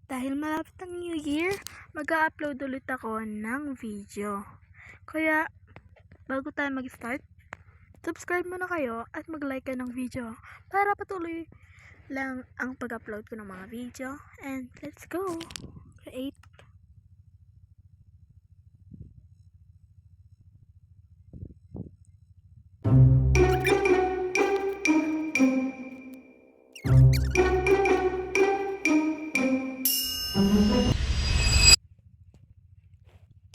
Dahil malapit ang New Year, mag-upload ulit ako ng video. Kaya, bago tayo mag-start, subscribe muna kayo at mag-like kayo ng video para patuloy lang ang pag-upload ko ng mga video. And let's go! Create.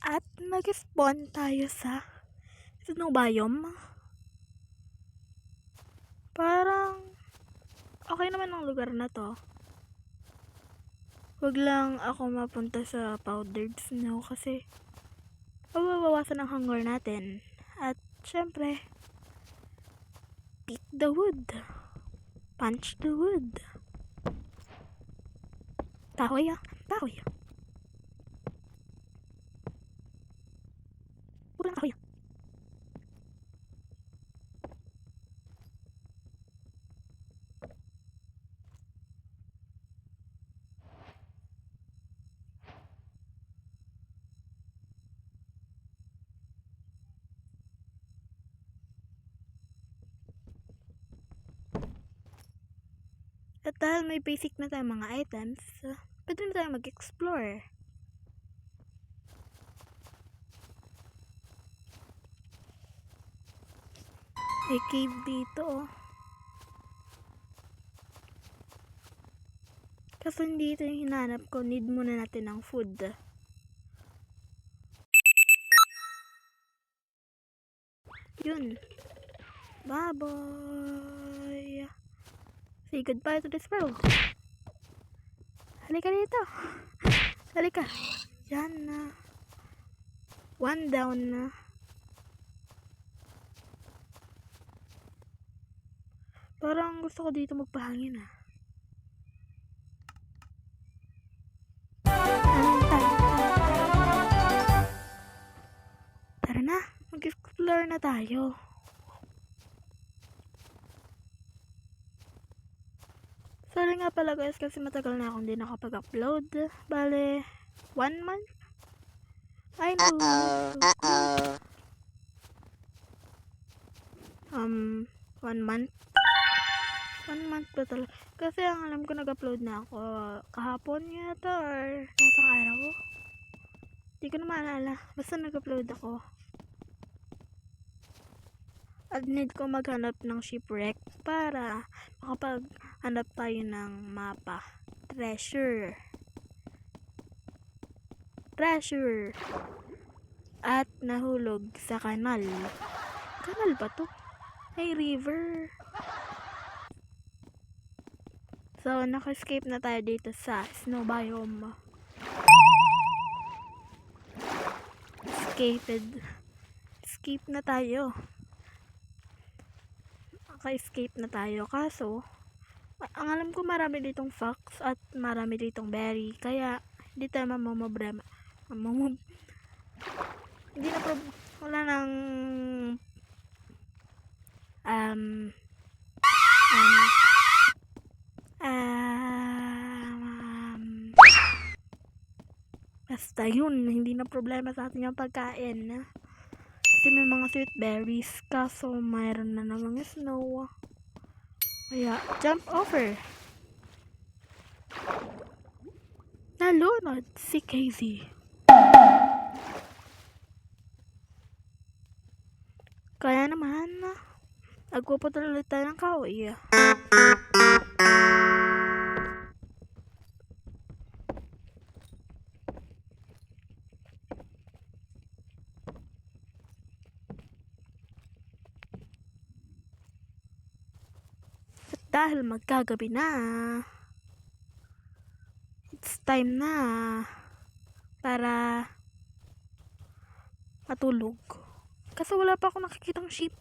At nag-spawn tayo sa snow biome. Parang okay naman ang lugar na to. Huwag lang ako mapunta sa powdered snow kasi mababawasan ang hunger natin. At syempre, pick the wood. Punch the wood. Tahoy ah. Tahoy. Purang tahoy. At dahil may basic na tayong mga items, pwede na tayo mag-explore. May cave dito oh. Kaso hindi ito yung hinahanap ko, need muna natin ng food. Yun. Bye-bye. Say goodbye to this world. Halika dito. Halika. Yan na. One down na. Parang gusto ko dito magpahangin ah. Tara na. Mag-explore na tayo. Sorry nga pala guys kasi matagal na akong hindi nakapag-upload. Bale, 1 month? I know. 1 month? 1 month pa talaga. Kasi ang alam ko nag-upload na ako kahapon yata or isang araw. Hindi ko na maalala. Basta nag-upload ako. At need ko maghanap ng shipwreck para makapaghanap tayo ng mapa. Treasure. At nahulog sa kanal. Kanal ba to? Ay, river. So, naka-escape na tayo dito sa snow biome. Escape na tayo. Naka-escape na tayo. Kaso, ang alam ko marami ditong fox at marami ditong berry. Kaya, hindi tayo mamamroblema. Hindi na wala nang basta yun, hindi na problema sa atin yung pagkain. Kasi may mga sweet berries, kaso mayroon na namang snow. Kaya, jump over. Nalunod si Casey. Kaya naman, nagpuputol ulit tayo ng kahoy. Dahil magkagabi na, it's time na para matulog. Kasi wala pa ako nakikitang sheep.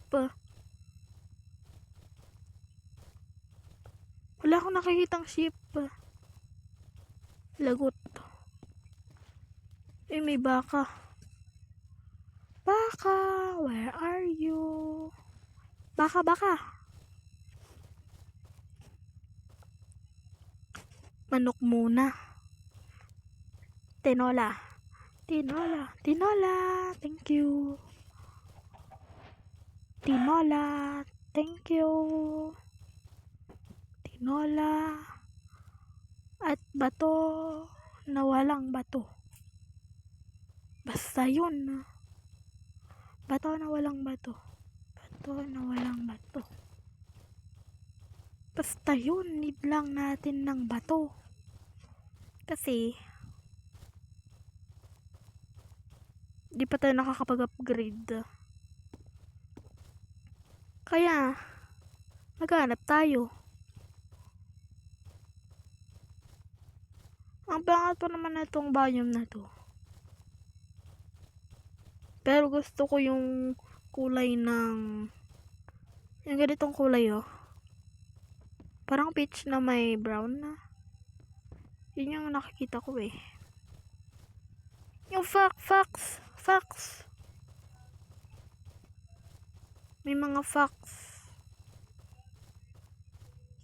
Wala akong nakikitang sheep. Lagot. Eh, may baka. Baka, where are you? Baka. Manok muna. Tinola. Tinola. Tinola. Thank you. Tinola. Thank you. Tinola. At bato na walang bato. Basta yun. Bato na walang bato. Bato na walang bato. Basta yun. Need lang natin ng bato. Kasi di pa tayo nakakapag-upgrade. Kaya maghanap tayo. Ang pangat pa naman na itong biome na to. Pero gusto ko yung kulay ng yung ganitong kulay oh. Parang peach na may brown na. Yun yung nakikita ko eh. Yung fox. May mga fox.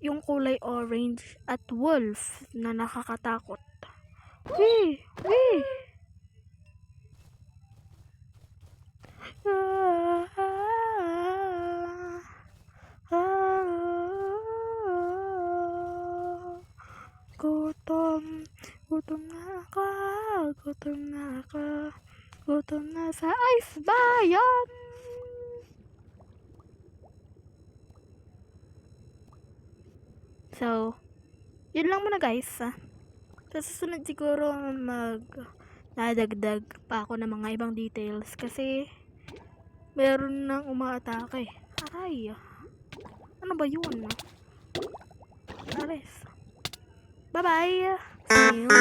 Yung kulay orange at wolf na nakakatakot. Wee! Gutom na sa Ice Bayan. So, yun lang muna guys. Sa susunod siguro nadagdag pa ako ng mga ibang details kasi meron nang umaatake. Aray. Ano ba yun? Ares. Bye-bye. See you